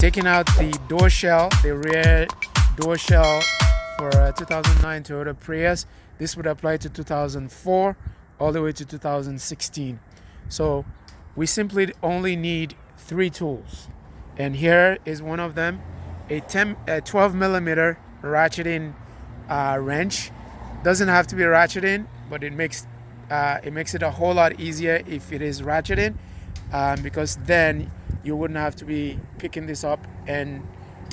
taking out the door shell, the rear door shell for a 2009 Toyota Prius. This would apply to 2004 all the way to 2016. So we simply only need 3 tools, and here is one of them: a 12 millimeter ratcheting wrench. Doesn't have to be ratcheting, but it makes it a whole lot easier if it is ratcheting, because then you wouldn't have to be picking this up and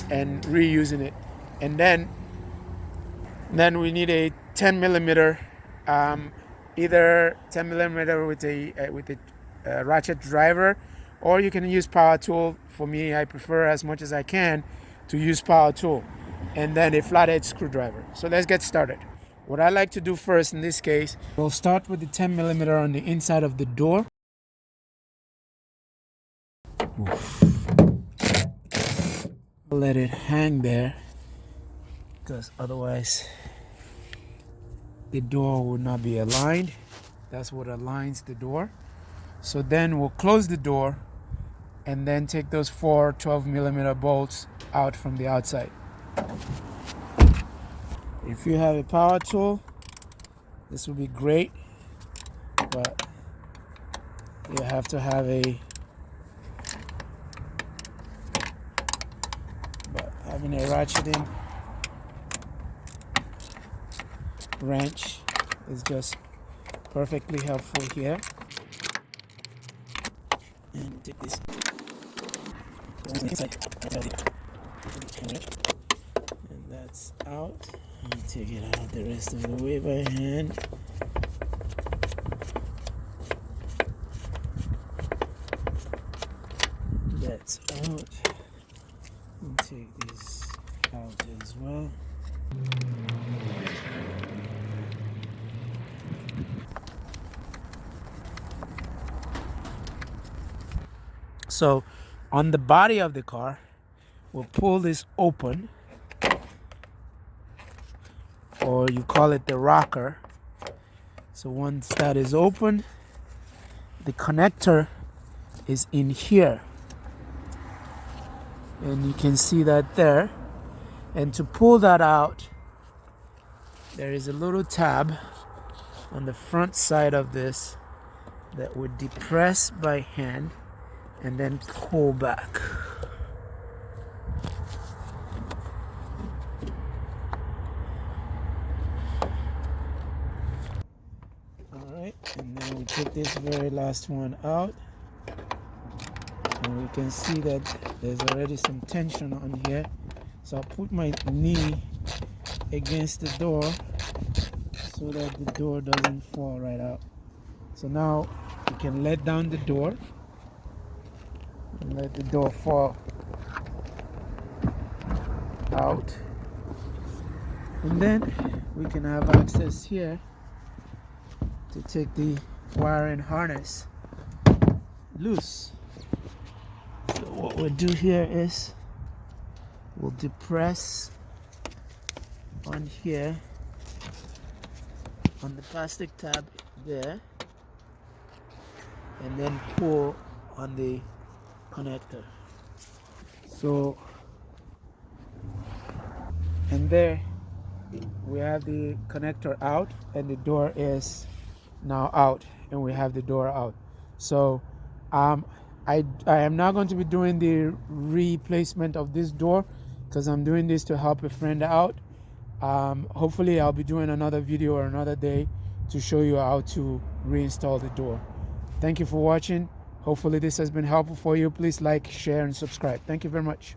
reusing it. And then we need a 10 millimeter, either 10 millimeter with a ratchet driver, or you can use power tool. For me, I prefer, as much as I can, to use power tool, and then a flathead screwdriver. So let's get started. What I like to do first in this case, we'll start with the 10 millimeter on the inside of the door. Let it hang there, because otherwise the door would not be aligned. That's what aligns the door. So then we'll close the door and then take those 4 12 millimeter bolts out from the outside. If you have a power tool, this would be great, but you have to have having a ratcheting wrench is just perfectly helpful here. And take this and that's out. And take it out the rest of the way by hand. That's out. And take this out as well. So on the body of the car, we'll pull this open, or you call it the rocker. So once that is open, the connector is in here, and you can see that there. And to pull that out, there is a little tab on the front side of this that would depress by hand and then pull back. Alright, and then we take this very last one out, and we can see that there's already some tension on here. So I'll put my knee against the door so that the door doesn't fall right out. So now we can let down the door and let the door fall out, and then we can have access here to take the wiring harness loose. So what we'll do here is we'll depress on here on the plastic tab there, and then pull on the connector. So, and there we have the connector out, and the door is now out, and we have the door out. So I am not going to be doing the replacement of this door, because I'm doing this to help a friend out. Hopefully I'll be doing another video or another day to show you how to reinstall the door. Thank you for watching. Hopefully this has been helpful for you. Please like, share, and subscribe. Thank you very much.